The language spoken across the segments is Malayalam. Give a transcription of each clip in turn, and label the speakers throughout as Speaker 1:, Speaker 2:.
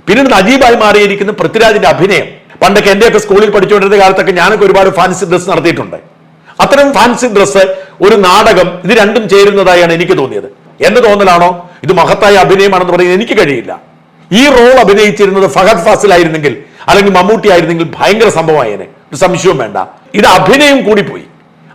Speaker 1: പിന്നീട് അജീബായി മാറിയിരിക്കുന്ന പൃഥ്വിരാജിന്റെ അഭിനയം. പണ്ടൊക്കെ എന്റെയൊക്കെ സ്കൂളിൽ പഠിച്ചുകൊണ്ടിരുന്ന കാലത്തൊക്കെ ഞാനൊക്കെ ഒരുപാട് ഫാൻസി ഡ്രസ് നടത്തിയിട്ടുണ്ട്. അത്തരം ഫാൻസി ഡ്രസ്, ഒരു നാടകം, ഇത് രണ്ടും ചേരുന്നതായാണ് എനിക്ക് തോന്നിയത്. എന്റെ തോന്നലാണോ ഇത് മഹത്തായ അഭിനയമാണെന്ന് പറയാൻ എനിക്ക് കഴിയില്ല. ഈ റോൾ അഭിനയിച്ചിരുന്നത് ഫഹദ് ഫാസിൽ ആയിരുന്നെങ്കിൽ, അല്ലെങ്കിൽ മമ്മൂട്ടി ആയിരുന്നെങ്കിൽ ഭയങ്കര സംഭവമായേനെ, ഒരു സംശയവും വേണ്ട. ഇത് അഭിനയം കൂടി പോയി.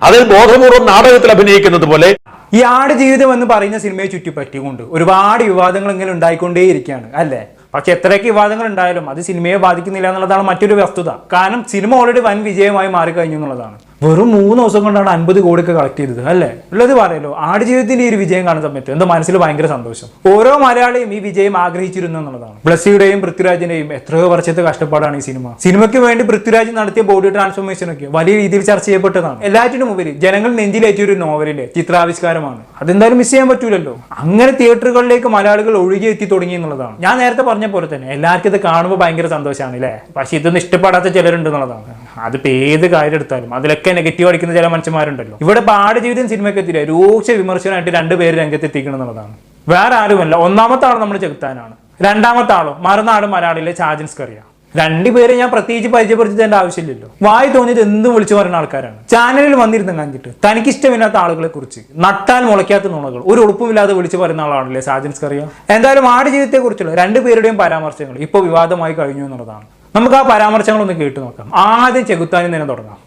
Speaker 1: അതിൽ ബോധപൂർവ്വം നാടകത്തിൽ അഭിനയിക്കുന്നത് പോലെ.
Speaker 2: ഈ ആടുജീവിതം എന്ന് പറയുന്ന സിനിമയെ ചുറ്റിപ്പറ്റിക്കൊണ്ട് ഒരുപാട് വിവാദങ്ങൾ ഇങ്ങനെ ഉണ്ടായിക്കൊണ്ടേയിരിക്കുകയാണ് അല്ലേ. പക്ഷെ എത്രയൊക്കെ വിവാദങ്ങൾ ഉണ്ടായാലും അത് സിനിമയെ ബാധിക്കുന്നില്ല എന്നുള്ളതാണ് മറ്റൊരു വസ്തുത. കാരണം സിനിമ ഓൾറെഡി വൻ വിജയമായി മാറിക്കഴിഞ്ഞു എന്നുള്ളതാണ്. വെറും 3 ദിവസം കൊണ്ടാണ് 50 കോടിയൊക്കെ കളക്ട് ചെയ്തത് അല്ലേ. ഉള്ളത് പറയല്ലോ, ആടുജീവിതത്തിന്റെ ഈ ഒരു വിജയം കാണുന്ന സമയത്ത് എന്റെ മനസ്സിൽ ഭയങ്കര സന്തോഷം. ഓരോ മലയാളിയും ഈ വിജയം ആഗ്രഹിച്ചിരുന്നു എന്നുള്ളതാണ്. ബ്ലസ്സിയുടെയും പൃഥ്വിരാജിന്റെയും എത്രയോ വർഷത്തെ കഷ്ടപ്പാടാണ് ഈ സിനിമ. സിനിമയ്ക്ക് വേണ്ടി പൃഥ്വിരാജ് നടത്തിയ ബോഡി ട്രാൻസ്ഫോർമേഷൻ ഒക്കെ വലിയ രീതിയിൽ ചർച്ച ചെയ്യപ്പെട്ടതാണ്. എല്ലാറ്റിനും ഉപരി ജനങ്ങൾ നെഞ്ചിലേറ്റിയ ഒരു നോവലിലെ ചിത്രാവിഷ്കാരമാണ്. അതെന്തായാലും മിസ് ചെയ്യാൻ പറ്റൂലല്ലോ. അങ്ങനെ തിയേറ്ററുകളിലേക്ക് മലയാളികൾ ഒഴുകി എത്തി തുടങ്ങി എന്നുള്ളതാണ്. ഞാൻ നേരത്തെ പറഞ്ഞ പോലെ തന്നെ എല്ലാവർക്കും ഇത് കാണുമ്പോൾ ഭയങ്കര സന്തോഷമാണ് അല്ലേ. പക്ഷെ ഇതൊന്നും ഇഷ്ടപ്പെടാത്ത ചിലരുണ്ട് എന്നുള്ളതാണ്. അതിപ്പോ ഏത് കാര്യം എടുത്താലും അതിലൊക്കെ നെഗറ്റീവ് അടിക്കുന്ന ചില മനുഷ്യന്മാരുണ്ടല്ലോ. ഇവിടെ ആടുജീവിതം സിനിമയ്ക്കെതിരെ രൂക്ഷ വിമർശനമായിട്ട് 2 പേര് രംഗത്ത് എത്തിക്കണം എന്നുള്ളതാണ്. വേറെ ആരുമല്ല. ഒന്നാമത്തെ ആൾ നമ്മുടെ ചെകുത്താനാണ്. രണ്ടാമത്തെ ആളോ മറുനാട് മലയാളിയിലെ ഷാജൻ സ്കറിയ. 2 പേരെ ഞാൻ പ്രത്യേകിച്ച് പരിചയപ്പെടുത്തേണ്ട ആവശ്യമില്ലല്ലോ. വായി തോന്നിയത് എന്തും വിളിച്ചു പറയുന്ന ആൾക്കാരാണ്. ചാനലിൽ വന്നിരുന്ന് കണ്ടിട്ട് തനിക്കിഷ്ടമില്ലാത്ത ആളുകളെ കുറിച്ച് നട്ടാൽ മുളയ്ക്കാത്ത നുണകൾ ഒരു ഉറപ്പുമില്ലാതെ വിളിച്ചു പറയുന്ന ആളാണല്ലേ ഷാജൻ സ്കറിയ. എന്തായാലും ആടുജീവിതത്തെ കുറിച്ചുള്ള 2 പേരുടെയും പരാമർശങ്ങൾ ഇപ്പോൾ വിവാദമായി കഴിഞ്ഞു എന്നുള്ളതാണ്. നമുക്ക് ആ പരാമർശങ്ങളൊന്ന് കേട്ടു നോക്കാം. ആദ്യം ചെകുത്താനിൽ തന്നെ തുടങ്ങാം.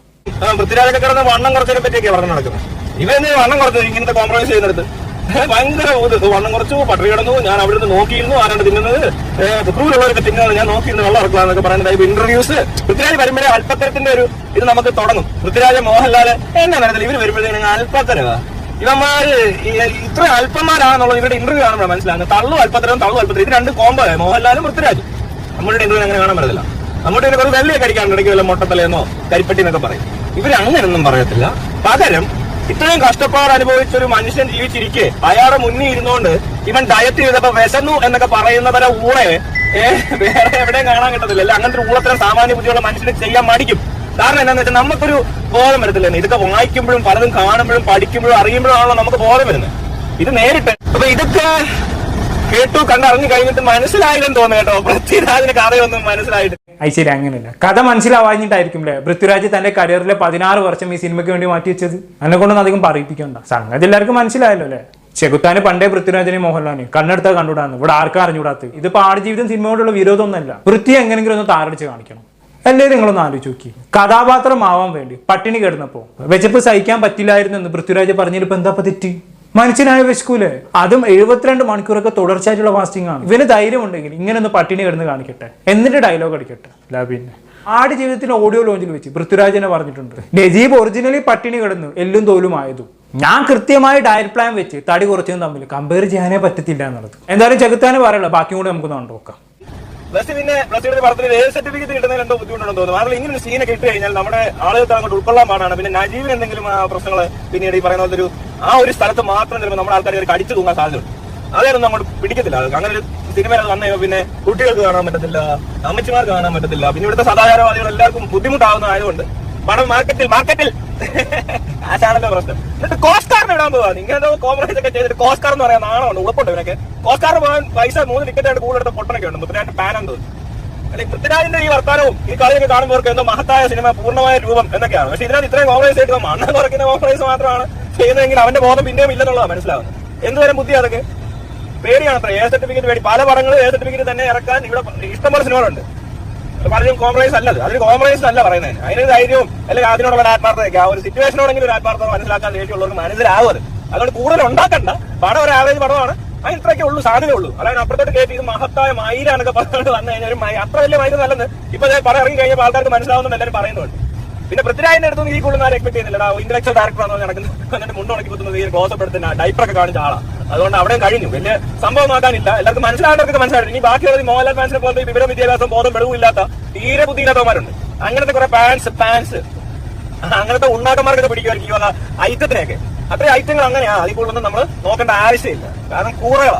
Speaker 3: പൃഥ്വിരാജൊക്കെ കിടന്ന് വണ്ണം കുറച്ചതിനെ പറ്റിയൊക്കെ പറഞ്ഞു നടക്കുന്നത്. ഇവരെന്തിനാ വണ്ണം കുറച്ചത്? ഇങ്ങനത്തെ കോംപ്രമൈസ് ചെയ്യുന്നത് ഭയങ്കര വണ്ണം കുറച്ചു, പട്ടറി കിടന്നു, ഞാൻ അവിടെ നിന്ന് നോക്കിയിരുന്നു, ആരാണ് തിന്നുന്നത്, പുത്രൂരുള്ളവരൊക്കെ തിന്നുന്നത് ഞാൻ നോക്കിയിരുന്നു, വെള്ളം ഇറക്കലാന്നൊക്കെ പറയുന്നത് ഇന്റർവ്യൂസ്. പൃഥ്വിരാജ് വരുമ്പോഴേ അല്പത്തരത്തിന്റെ ഒരു ഇത് നമുക്ക് തുടങ്ങും. പൃഥ്വിരാജ്, മോഹൻലാല് എന്നാ പറയുന്നത്, ഇവര് വരുമ്പോഴത്തേക്ക് അല്പത്തരവാ. ഇവന്മാര് ഇത്ര അല്പന്മാരാണെന്നുള്ളത് ഇവരുടെ ഇന്റർവ്യൂ കാണുമ്പോൾ മനസ്സിലാകുന്നത്. തള്ളു അല്പത്തരം, തള്ളു അല്പത്തരം, ഇത് 2 കോംബോ. മോഹൻലാലും പൃഥ്വിരാജും. നമ്മുടെ ഇന്റർവ്യൂ അങ്ങനെ കാണാൻ പറ്റത്തില്ല. നമ്മുടെ ഒരു വെള്ളിയൊക്കെ അടിക്കാനുണ്ടെങ്കിൽ വല്ല മൊട്ടത്തലേന്നോ കരിപ്പട്ടി എന്നൊക്കെ പറയും. ഇവര് അങ്ങനെയൊന്നും പറയത്തില്ല. പകരം ഇത്രയും കഷ്ടപ്പാട് അനുഭവിച്ചൊരു മനുഷ്യൻ ജീവിച്ചിരിക്കെ അയാളുടെ മുന്നിൽ ഇരുന്നുകൊണ്ട് ഇവൻ ഡയറ്റ് ചെയ്തപ്പോ വിശന്നു എന്നൊക്കെ പറയുന്നവരെ ഊളെ വേറെ എവിടെയും കാണാൻ കിട്ടത്തില്ല. അല്ലെ അങ്ങനത്തെ ഒരു ഊളത്തരം സാമാന്യ ബുദ്ധിയുള്ള മനുഷ്യന് ചെയ്യാൻ മടിക്കും. കാരണം എന്താണെന്ന് വെച്ചാൽ നമുക്കൊരു ബോധം വരത്തില്ല. ഇതൊക്കെ വായിക്കുമ്പോഴും പലതും കാണുമ്പോഴും പഠിക്കുമ്പോഴും അറിയുമ്പോഴാണല്ലോ നമുക്ക് ബോധം വരുന്നത്. ഇത് നേരിട്ട് അപ്പൊ ഇതൊക്കെ കേട്ടു കണ്ടറിഞ്ഞു കഴിഞ്ഞിട്ട് മനസ്സിലായില്ലെന്ന് തോന്നുന്നു കേട്ടോ. പൃഥ്വിരാജിന്റെ കഥയൊന്നും മനസ്സിലായിട്ട്
Speaker 2: ശരി, അങ്ങനെയല്ല. കഥ മനസ്സിലാവാഞ്ഞിട്ടായിരിക്കും അല്ലേ പൃഥ്വിരാജ് തന്റെ കരിയറിലെ 16 വർഷം ഈ സിനിമയ്ക്ക് വേണ്ടി മാറ്റി വെച്ചത്. അതിനെ കൊണ്ടൊന്നും അധികം പറയിപ്പിക്കണ്ട. സംഗതി എല്ലാവർക്കും മനസ്സിലായല്ലോ അല്ലേ. ചെകുത്താന് പണ്ടേ പൃഥ്വിരാജിനെയും മോഹൻലാലിനെയും കണ്ണെടുത്താൽ കണ്ടുകൂടാന്ന് ഇവിടെ ആർക്കും അറിഞ്ഞുകൂടാത്തത്. ഇതിപ്പോ ആടുജീവിതം സിനിമയോടുള്ള വിരോധമൊന്നുമല്ല. വൃത്തി എങ്ങനെങ്കിലും ഒന്ന് താറടിച്ച് കാണിക്കണം. എല്ലാവരും നിങ്ങളൊന്ന് ആലോചിച്ച് നോക്കി. കഥാപാത്രമാവാൻ വേണ്ടി പട്ടിണി കിടന്നപ്പോ വിശപ്പ് സഹിക്കാൻ പറ്റില്ലായിരുന്നു എന്ന് പൃഥ്വിരാജ് പറഞ്ഞിട്ട് എന്താ തെറ്റി? മനുഷ്യനായ വിശക്കൂലേ. അതും 72 മണിക്കൂറൊക്കെ തുടർച്ചയായിട്ടുള്ള ഫാസ്റ്റിംഗ് ആണ്. ഇവന് ധൈര്യം ഉണ്ടെങ്കിൽ ഇങ്ങനെ ഒന്ന് പട്ടിണി കിടന്ന് കാണിക്കട്ടെ, എന്നിട്ട് ഡയലോഗ് അടിക്കട്ടെ. പിന്നെ ആടുജീവിതത്തിന്റെ ഓഡിയോ ലോഞ്ചിൽ വെച്ച് പൃഥ്വിരാജിനെ പറഞ്ഞിട്ടുണ്ട്, നജീബ് ഒറിജിനലി പട്ടിണി കിടന്നു എല്ലും തോലും ആയതും ഞാൻ കൃത്യമായി ഡയറ്റ് പ്ലാൻ വെച്ച് തടി കുറച്ചതും തമ്മിൽ കമ്പയർ ചെയ്യാനേ പറ്റത്തില്ല എന്നുള്ളത്. എന്തായാലും ചെകുത്താന് പറയല്ലോ, ബാക്കിയും കൂടെ നമുക്ക് നോക്കാം.
Speaker 3: പ്ലസ് പിന്നെ പ്ലസ് പടത്തിൽ ഏത് സർട്ടിഫിക്കറ്റ് കിട്ടുന്നതിൽ എന്തോ ബുദ്ധിമുട്ടുണ്ടെന്ന് തോന്നുന്നു. കാരണം ഇങ്ങനെ ഒരു സീനൊക്കെ ഇട്ട് കഴിഞ്ഞാൽ നമ്മുടെ ആളുകൾക്ക് അങ്ങോട്ട് ഉൾക്കൊള്ളാൻ പാടാണ്. പിന്നെ നജീബിന് എന്തെങ്കിലും പ്രശ്നങ്ങൾ പിന്നീട് ഈ പറയുന്ന പോലത്തെ ആ ഒരു സ്ഥലത്ത് മാത്രം ചിലപ്പോൾ നമ്മുടെ ആൾക്കാർ കടിച്ചു തൂങ്ങാൻ സാധ്യതയുണ്ട്. അതൊന്നും അങ്ങോട്ട് പിടിക്കത്തില്ല. അങ്ങനെ ഒരു സിനിമയിൽ അത് വന്നു പിന്നെ കുട്ടികൾക്ക് കാണാൻ പറ്റത്തില്ല, അമ്മച്ചിമാർക്ക് കാണാൻ പറ്റത്തില്ല. പിന്നെ ഇവിടുത്തെ സദാചാരവാദികൾ എല്ലാവർക്കും ബുദ്ധിമുട്ടാവുന്നതായതുകൊണ്ട് പണം മാർക്കറ്റിൽ ആശാണല്ലോ പ്രശ്നം. എന്നിട്ട് കോസ്റ്റാറിന് ഇടാൻ പോവാ. ഇങ്ങനെ കോംപ്രമൈസ് ഒക്കെ ചെയ്തിട്ട് കോസ്റ്റാർ എന്ന് പറയാൻ നാണമുണ്ട്, ഉളപ്പുണ്ട് ഇവരൊക്കെ. കോസ്റ്റാറിന് പോകാൻ പൈസ 3 ടിക്കറ്റായിട്ട് കൂടുതലെടുത്ത പൊട്ടനൊക്കെ ഉണ്ട്. പൃഥ്വിരാജിന്റെ പാനെന്തോ അല്ലെങ്കിൽ പൃഥ്വിരാജിന്റെ ഈ വർത്താനവും ഈ കളിയൊക്കെ കാണുന്നവർക്ക് എന്തോ മഹത്തായ സിനിമ പൂർണ്ണമായ രൂപം എന്നൊക്കെയാണ്. പക്ഷെ ഇതിനകത്ത് ഇത്രയും കോംപ്രമൈസ് ആയിട്ട് മണ്ണ് കുറയ്ക്കുന്ന കോംപ്രമൈസ് മാത്രമാണ് ചെയ്യുന്നതെങ്കിൽ അവന്റെ ബോധം പിന്നെയും ഇല്ലെന്നുള്ളതാണ് മനസ്സിലാവുന്നത്. എന്തുവരെ ബുദ്ധി അതൊക്കെ പേടിയാണ്. അത്ര എ സർട്ടിഫിക്കറ്റ് വേണ്ടി പല പടങ്ങളും എ സർട്ടിഫിക്കറ്റ് തന്നെ ഇറക്കാൻ ഇവിടെ ഇഷ്ടംപോലെ സിനിമകളുണ്ട്. പറഞ്ഞും കോംപ്രമൈസ് അല്ലത്. അതിന് കോംപ്രമൈസ് അല്ല പറയുന്നത്. അതിന് ധൈര്യവും അല്ലെങ്കിൽ അതിനോടുള്ള ആത്മാർത്ഥതയൊക്കെ ആ ഒരു സിറ്റുവേഷനോടെങ്കിലും ഒരു ആത്മാർത്ഥത മനസ്സിലാക്കാൻ ശേഷിയുള്ളവർക്ക് മനസ്സിലാവും. അത് അതുകൊണ്ട് കൂടുതൽ ഉണ്ടാക്കണ്ട. പടം ഒരു ആവറേജ് പടമാണ്. അതിന് ഇത്രയൊക്കെ ഉള്ളൂ, സാധ്യത ഉള്ളൂ. അല്ലാതെ അപ്പുറത്തോട്ട് കയറ്റി ഇത് മഹത്തായ മൈരാന്നൊക്കെ പറഞ്ഞുകൊണ്ട് വന്നു കഴിഞ്ഞാൽ അത്ര വലിയ മൈര നല്ലെന്ന് ഇപ്പൊ പടം ഇറങ്ങി കഴിഞ്ഞപ്പോൾ ആൾക്കാർക്ക് മനസ്സിലാവുന്ന എല്ലാവരും പറയുന്നുണ്ട്. പിന്നെ പൃഥ്വിരാജിന്റെ അടുത്തൊന്നും ഈ കൂടുതൽ എക്സ്പെക്ട് ചെയ്യുന്നില്ല. ഇന്റലക്ച്വൽ ഡയറക്ടർ ആണെന്ന് നടക്കുന്നത്. എന്നിട്ട് മുണ്ടുണക്കി കുത്തുന്നത് ഈ ഗോസപ്പെടുത്തുന്ന ഡൈപ്പറൊക്കെ കാണിച്ച ആളാണ്. അതുകൊണ്ട് അവിടെയും കഴിഞ്ഞു. വലിയ സംഭവം ആക്കാനില്ല. എല്ലാവർക്കും മനസ്സിലാകേണ്ടവർക്ക് മനസ്സിലായിട്ട് ഇനി ബാക്കിയുള്ളത് മോഹൻലാൽ ഫാൻസിനെ പോലത്തെ വിവര വിദ്യാഭ്യാസം ബോധം വെളിവില്ലാത്ത തീരെ ബുദ്ധിയില്ലാത്തവന്മാരുണ്ട്. അങ്ങനത്തെ കുറെ പാൻസ് അങ്ങനത്തെ ഉണ്ടാക്കന്മാർക്കൊക്കെ പിടിക്കുമായിരിക്കും ഈ വന്ന ഐറ്റത്തിനെയൊക്കെ. അത്രയും ഐറ്റങ്ങൾ അങ്ങനെയാണ്. അതിൽ കൂടുതലൊന്നും നമ്മൾ നോക്കേണ്ട ആവശ്യമില്ല. കാരണം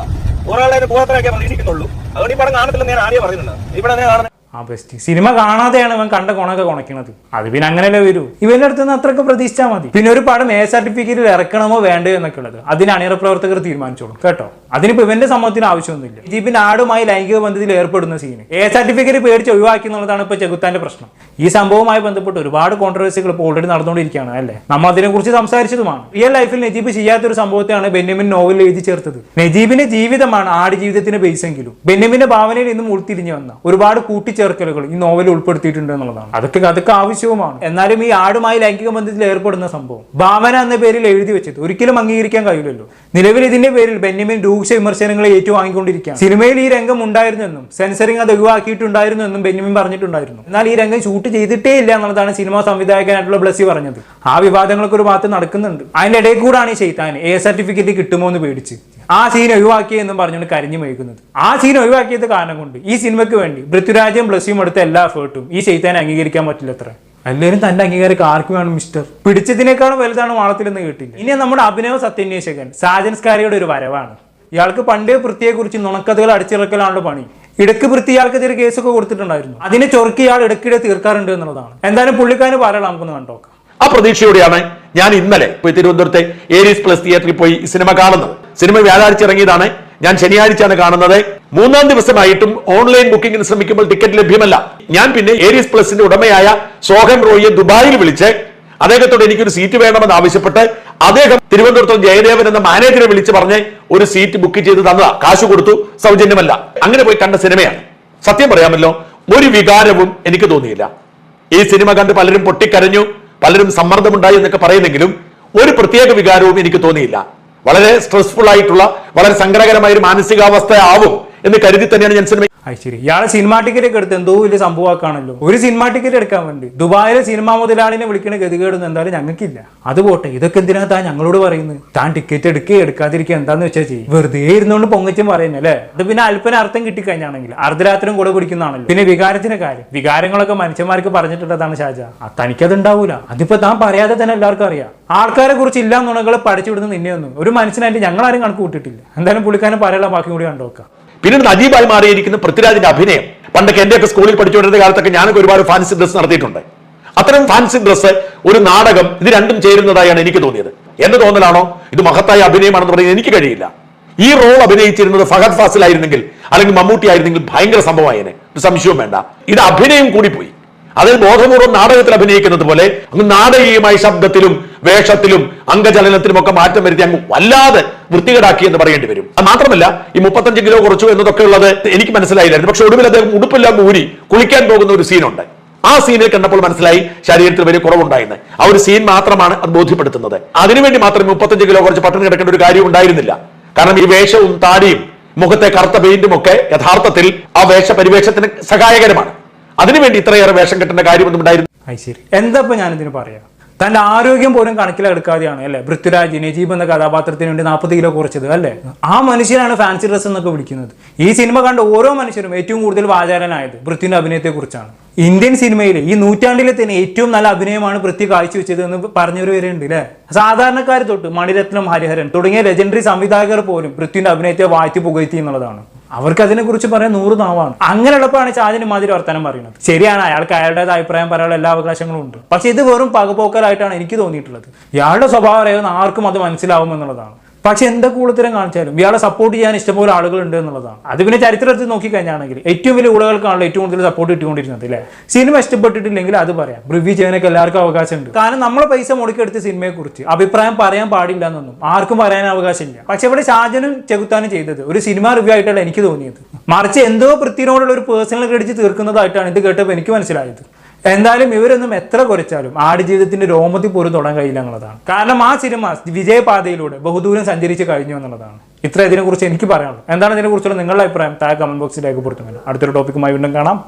Speaker 3: കൂറകളുടെ കൂറത്രയൊക്കെ പ്രതീക്ഷിക്കുന്നുള്ളൂ. അതുകൊണ്ട് ഈ പടം കാണത്തില്ലെന്ന് ഞാൻ ആദ്യം പറഞ്ഞിട്ടുണ്ട്. ഇവിടെ കാണുന്നത്
Speaker 2: ആ ബെസ്റ്റ് സിനിമ കാണാതെയാണ് ഇവൻ കണ്ട കൊണൊക്കെ കൊണക്കണത്. അത് പിന്നെ അങ്ങനെയല്ലേ വരൂ. ഇവന്റെ അടുത്ത് നിന്ന് അത്രയൊക്കെ പ്രതീക്ഷിച്ചാൽ മതി. പിന്നെ ഒരു പടം A സർട്ടിഫിക്കറ്റിൽ ഇറക്കണമോ വേണ്ടയോ എന്നൊക്കെ ഉള്ളത് അതിന് അണിയറ പ്രവർത്തകർ തീരുമാനിച്ചോളും കേട്ടോ. അതിനിപ്പോ ഇവന്റെ സമ്മതത്തിന് ആവശ്യമൊന്നുമില്ല. ഇതിന്റെ ആടുമായി ലൈംഗിക ബന്ധത്തിൽ ഏർപ്പെടുന്ന സീന് A സർട്ടിഫിക്കറ്റ് പേടിച്ച് ഒഴിവാക്കി എന്നുള്ളതാണ് ഇപ്പൊ ചെകുത്താന്റെ പ്രശ്നം. ഈ സംഭവവുമായി ബന്ധപ്പെട്ട് ഒരുപാട് കോൺട്രവേഴ്സികൾ ഇപ്പോൾ ഓൾറെഡി നടന്നുകൊണ്ടിരിക്കുകയാണ് അല്ലേ. നമ്മൾ അതിനെക്കുറിച്ച് സംസാരിച്ചതുമാണ്. റിയൽ ലൈഫിൽ നജീബ് ചെയ്യാത്തൊരു സംഭവത്തെയാണ് ബെന്യാമിൻ നോവലിൽ എഴുതി ചേർത്തത്. നജീബിന്റെ ജീവിതമാണ് ആട് ജീവിതത്തിന്റെ ബേസെങ്കിലും ബെന്യാമിന്റെ ഭാവനയിൽ നിന്നും ഉൾത്തിരിഞ്ഞു വന്ന ഒരുപാട് കൂട്ടിച്ചേർക്കലുകൾ ഈ നോവലിൽ ഉൾപ്പെടുത്തിയിട്ടുണ്ട് എന്നുള്ളതാണ്. അതൊക്കെ ആവശ്യവുമാണ്. എന്നാലും ഈ ആടുമായി ലൈംഗിക ബന്ധത്തിൽ ഏർപ്പെടുന്ന സംഭവം ഭാവന എന്ന പേരിൽ എഴുതി വെച്ചത് ഒരിക്കലും അംഗീകരിക്കാൻ കഴിയില്ലല്ലോ. നിലവിൽ ഇതിന്റെ പേരിൽ ബെന്യാമിൻ രൂക്ഷ വിമർശനങ്ങളെ ഏറ്റുവാങ്ങിക്കൊണ്ടിരിക്കുകയാണ്. സിനിമയിൽ ഈ രംഗം ഉണ്ടായിരുന്നെന്നും സെൻസറിങ് അത് ഒഴിവാക്കിയിട്ടുണ്ടായിരുന്നു എന്നും ബെന്യാമിൻ പറഞ്ഞിട്ടുണ്ടായിരുന്നു. എന്നാൽ ഈ രംഗം ഷൂട്ട് ചെയ്തിട്ടേ ഇല്ല എന്നുള്ളതാണ് സിനിമാ സംവിധായകനായിട്ടുള്ള ബ്ലസ്സി പറഞ്ഞത്. ആ വിവാദങ്ങളൊക്കെ ഒരു ഭാഗത്ത് നടക്കുന്നുണ്ട്. അതിന്റെ ഇടയിൽ കൂടാണ് ഈ ശൈത്താൻ A സർട്ടിഫിക്കറ്റ് കിട്ടുമോ എന്ന് പേടിച്ച് ആ സീൻ ഒഴിവാക്കിയെന്നും പറഞ്ഞുകൊണ്ട് കരഞ്ഞു മേയ്ക്കുന്നത്. ആ സീൻ ഒഴിവാക്കിയത് കാരണം കൊണ്ട് ഈ സിനിമയ്ക്ക് വേണ്ടി പൃഥ്വിരാജും ബ്ലസ്സിയും എടുത്ത എല്ലാ എഫേർട്ടും ഈ ശൈത്താൻ അംഗീകരിക്കാൻ പറ്റില്ല. അത്ര എല്ലാവരും തന്റെ അംഗീകാരം ആർക്ക് വേണം മിസ്റ്റർ. പിടിച്ചതിനേക്കാളും വലുതാണ് വാളത്തിലെന്ന് കേട്ടില്ല. ഇനി നമ്മുടെ അഭിനവ സത്യാന്വേഷകൻ സാജൻസ്കാരിയുടെ ഒരു വരവാണ്. ഇയാൾക്ക് പണ്ടേ പൃഥ്വിയെക്കുറിച്ച് നുണക്കഥകൾ അടിച്ചിറക്കലാണല്ലോ പണി. ഇടയ്ക്ക് പൃഥ്വി ഇയാൾക്കെതിരെ കേസൊക്കെ കൊടുത്തിട്ടുണ്ടായിരുന്നു. അതിനെ ചൊറുക്കി ഇയാൾ ഇടയ്ക്കിടെ തീർക്കാറുണ്ട് എന്നുള്ളതാണ്. എന്തായാലും പുള്ളിക്കാരന് പറയാൻ നമുക്കൊന്ന് കണ്ടോക്കാം.
Speaker 1: ആ പ്രതീക്ഷയോടെയാണ് ഞാൻ ഇന്നലെ തിരുവനന്തപുരത്തെ ഏരീസ് പ്ലസ് തിയേറ്ററിൽ പോയി ഈ സിനിമ കാണുന്നത്. സിനിമ വ്യാഴാഴ്ച ഇറങ്ങിയതാണ്. ഞാൻ ശനിയാഴ്ചയാണ് കാണുന്നത്. 3-ാം ദിവസമായിട്ടും ഓൺലൈൻ ബുക്കിംഗിന് ശ്രമിക്കുമ്പോൾ ടിക്കറ്റ് ലഭ്യമല്ല. ഞാൻ പിന്നെ ഏരീസ് പ്ലസിന്റെ ഉടമയായ സോഹൻ റോയിയെ ദുബായിൽ വിളിച്ച് അദ്ദേഹത്തോട് എനിക്കൊരു സീറ്റ് വേണമെന്ന് ആവശ്യപ്പെട്ട് അദ്ദേഹം തിരുവനന്തപുരത്ത് ജയദേവൻ എന്ന മാനേജറെ വിളിച്ച് പറഞ്ഞ് ഒരു സീറ്റ് ബുക്ക് ചെയ്ത് തന്നതാ. കാശ് കൊടുത്തു, സൗജന്യമല്ല. അങ്ങനെ പോയി കണ്ട സിനിമയാണ്. സത്യം പറയാമല്ലോ, ഒരു വികാരവും എനിക്ക് തോന്നിയില്ല. ഈ സിനിമ കണ്ട് പലരും പൊട്ടിക്കരഞ്ഞു, പലരും സമ്മർദ്ദമുണ്ടായി എന്നൊക്കെ പറയുന്നെങ്കിലും ഒരു പ്രത്യേക വികാരവും എനിക്ക് തോന്നിയില്ല. വളരെ സ്ട്രെസ്ഫുൾ ആയിട്ടുള്ള വളരെ സങ്കടകരമായ ഒരു മാനസികാവസ്ഥ ആവും എന്ന് കരുതി തന്നെയാണ് ഞാൻ സിനിമ.
Speaker 2: ശരി, ഇയാളെ സിനിമാ ടിക്കറ്റ് ഒക്കെ എടുത്ത് എന്തോ വലിയ സംഭവമാക്കാണല്ലോ. ഒരു സിനിമാ ടിക്കറ്റ് എടുക്കാൻ വേണ്ടി ദുബായിലെ സിനിമാ മുതലാളിനെ വിളിക്കുന്ന ഗതികേടൊന്നും എന്തായാലും ഞങ്ങൾക്കില്ല. അത് പോട്ടെ, ഇതൊക്കെ എന്തിനാ താൻ ഞങ്ങളോട് പറയുന്നത്? താൻ ടിക്കറ്റ് എടുക്കാതിരിക്കുക എന്താന്ന് വെച്ചാൽ ചെയ്യും. വെറുതെ ഇരുന്നുകൊണ്ട് പൊങ്ങച്ചും പറയുന്നല്ലേ. അത് പിന്നെ അല്പന അർത്ഥം കിട്ടിക്കഴിഞ്ഞാണെങ്കിൽ അർദ്ധരാത്രം കൂടെ പിടിക്കുന്നതാണല്ലോ. പിന്നെ വികാരത്തിന്റെ കാര്യം, വികാരങ്ങളൊക്കെ മനുഷ്യന്മാർക്ക് പറഞ്ഞിട്ടുള്ളതാണ് ഷാജ. തനിക്കത് ഉണ്ടാവൂല. അതിപ്പോ താൻ പറയാതെ തന്നെ എല്ലാവർക്കും അറിയാം. ആൾക്കാരെ കുറിച്ച് ഇല്ലാ നുണകളെ പഠിച്ചുവിടുന്ന നിന്നെയൊന്നും ഒരു മനുഷ്യനായിട്ട് ഞങ്ങളാരും കണക്ക് കൂട്ടിയിട്ടില്ല. എന്തായാലും പുള്ളിക്കാരൻ പറയാനുള്ള ബാക്കി കൂടി കണ്ടോക്കാം.
Speaker 1: പിന്നെ നജീബായി മാറിയിരിക്കുന്ന പൃഥ്വിരാജിന്റെ അഭിനയം. പണ്ടൊക്കെ എന്റെയൊക്കെ സ്കൂളിൽ പഠിച്ചുകൊണ്ടിരുന്ന കാലത്തൊക്കെ ഞാനൊക്കെ ഒരുപാട് ഫാൻസി ഡ്രസ് നടത്തിയിട്ടുണ്ട്. അത്തരം ഫാൻസി ഡ്രസ്, ഒരു നാടകം, ഇത് രണ്ടും ചേരുന്നതായാണ് എനിക്ക് തോന്നിയത്. എന്റെ തോന്നലാണോ ഇത് മഹത്തായ അഭിനയമാണെന്ന് പറയുന്നത് എനിക്ക് കഴിയില്ല. ഈ റോൾ അഭിനയിച്ചിരുന്നത് ഫഹദ് ഫാസിൽ ആയിരുന്നെങ്കിൽ അല്ലെങ്കിൽ മമ്മൂട്ടി ആയിരുന്നെങ്കിൽ ഭയങ്കര സംഭവമായേനെ, ഒരു സംശയവും വേണ്ട. ഇത് അഭിനയം കൂടി പോയി. അതിൽ ബോധപൂർവ്വം നാടകത്തിൽ അഭിനയിക്കുന്നത് പോലെ അങ്ങ് നാടകീയമായ ശബ്ദത്തിലും വേഷത്തിലും അംഗചലനത്തിലും ഒക്കെ മാറ്റം വരുത്തി അങ്ങ് വല്ലാതെ വൃത്തികേടാക്കി എന്ന് പറയേണ്ടി വരും. അത് മാത്രമല്ല, ഈ 35 കിലോ കുറച്ചു എന്നതൊക്കെ ഉള്ളത് എനിക്ക് മനസ്സിലായില്ലായിരുന്നു. പക്ഷെ ഒടുവിൽ അദ്ദേഹം ഉടുപ്പെല്ലാം ഊരി കുളിക്കാൻ പോകുന്ന ഒരു സീനുണ്ട്. ആ സീനിൽ കണ്ടപ്പോൾ മനസ്സിലായി ശരീരത്തിൽ വലിയ കുറവുണ്ടായിരുന്നു. ആ ഒരു സീൻ മാത്രമാണ് അത് ബോധ്യപ്പെടുത്തുന്നത്. അതിനുവേണ്ടി മാത്രം 35 കിലോ കുറച്ച് പട്ടിണി കിടക്കേണ്ട ഒരു കാര്യം ഉണ്ടായിരുന്നില്ല. കാരണം ഈ വേഷവും താടിയും മുഖത്തെ കറുത്ത പെയിന്റും ഒക്കെ യഥാർത്ഥത്തിൽ ആ വേഷപരിവേഷത്തിന് സഹായകരമാണ്. അതിനുവേണ്ടി ഇത്രയേറെ വേഷം കെട്ടേണ്ട കാര്യമൊന്നും ഉണ്ടായിരുന്നു.
Speaker 2: ശരി, എന്താ ഞാനിതിന് പറയാം. തന്റെ ആരോഗ്യം പോലും കണക്കിലെടുക്കാതെയാണ് അല്ലെ പൃഥ്വിരാജ് നജീബ് എന്ന കഥാപാത്രത്തിന് വേണ്ടി 40 കിലോ കുറച്ചത് അല്ലെ. ആ മനുഷ്യനാണ് ഫാൻസി ഡ്രസ് എന്നൊക്കെ വിളിക്കുന്നത്. ഈ സിനിമ കണ്ട ഓരോ മനുഷ്യരും ഏറ്റവും കൂടുതൽ വാചാരനായത് പൃഥ്വിന്റെ അഭിനയത്തെ കുറിച്ചാണ്. ഇന്ത്യൻ സിനിമയിലെ ഈ നൂറ്റാണ്ടിലെ തന്നെ ഏറ്റവും നല്ല അഭിനയമാണ് പൃഥ്വി കാഴ്ചവെച്ചത് എന്ന് പറഞ്ഞവർ വരെ ഉണ്ട് അല്ലെ. സാധാരണക്കാർ തൊട്ട് മണിരത്നം, ഹരിഹരൻ തുടങ്ങിയ ലെജൻഡറി സംവിധായകർ പോലും പൃഥ്വിന്റെ അഭിനയത്തെ വാഴ്ത്തി പുകഴ്ത്തി എന്നുള്ളതാണ്. അവർക്ക് അതിനെ കുറിച്ച് പറയാൻ 100 നാവാണ്. അങ്ങനെയുള്ളപ്പോഴാണ് ഷാജന് മാതിരി വർത്തമാനം പറയുന്നത്. ശരിയാണ്, അയാൾക്ക് അയാളുടേത് അഭിപ്രായം പറയാനുള്ള എല്ലാ അവകാശങ്ങളും ഉണ്ട്. പക്ഷെ ഇത് വെറും പകപോക്കലായിട്ടാണ് എനിക്ക് തോന്നിയിട്ടുള്ളത്. ഇയാളുടെ സ്വഭാവം അറിയാവുന്ന ആർക്കും അത് മനസ്സിലാവും എന്നുള്ളതാണ്. പക്ഷെ എന്താ കൂടുതലും കാണിച്ചാലും ഇയാളെ സപ്പോർട്ട് ചെയ്യാൻ ഇഷ്ടംപോലെ ആളുകളുണ്ട് എന്നുള്ളതാണ്. അത് പിന്നെ ചരിത്രത്തിൽ നോക്കിക്കഴിഞ്ഞാണെങ്കിൽ ഏറ്റവും വലിയ ഉളകൾക്കാണല്ലോ ഏറ്റവും കൂടുതൽ സപ്പോർട്ട് കിട്ടിക്കൊണ്ടിരുന്നത് അല്ലേ. സിനിമ ഇഷ്ടപ്പെട്ടിട്ടില്ലെങ്കിൽ അത് പറയാം, റിവ്യൂ ചെയ്യാനൊക്കെ എല്ലാവർക്കും അവകാശമുണ്ട്. കാരണം നമ്മളെ പൈസ മുടക്കിയെടുത്ത സിനിമയെ കുറിച്ച് അഭിപ്രായം പറയാൻ പാടില്ല എന്നൊന്നും ആർക്കും പറയാൻ അവകാശമില്ല. പക്ഷെ ഇവിടെ ഷാജനും ചെകുത്താനും ചെയ്തത് ഒരു സിനിമ റിവ്യൂ ആയിട്ടാണ് എനിക്ക് തോന്നിയത്. മറിച്ച് എന്തോ പൃഥ്വിനോടുള്ള ഒരു പേഴ്സണൽ ക്രെഡിറ്റ് തീർക്കുന്നതായിട്ടാണ് ഇത് കേട്ടപ്പോൾ എനിക്ക് മനസ്സിലായത്. എന്തായാലും ഇവരൊന്നും എത്ര കുറച്ചാലും ആടുജീവിതത്തിന്റെ രോമത്തി പോലും തുടങ്ങാൻ കഴിയില്ല എന്നുള്ളതാണ്. കാരണം ആ സിനിമ വിജയപാതയിലൂടെ ബഹുദൂരം സഞ്ചരിച്ച് കഴിഞ്ഞു എന്നുള്ളതാണ്. ഇത്ര ഇതിനെക്കുറിച്ച് എനിക്ക് പറയാനുള്ളൂ. എന്താണ് ഇതിനെക്കുറിച്ചുള്ള നിങ്ങളുടെ അഭിപ്രായം താഴെ കമന്റ് ബോക്സിൽ രേഖപ്പെടുത്തുന്നത്. അടുത്തൊരു ടോപ്പിക്കുമായി വീണ്ടും കാണാം.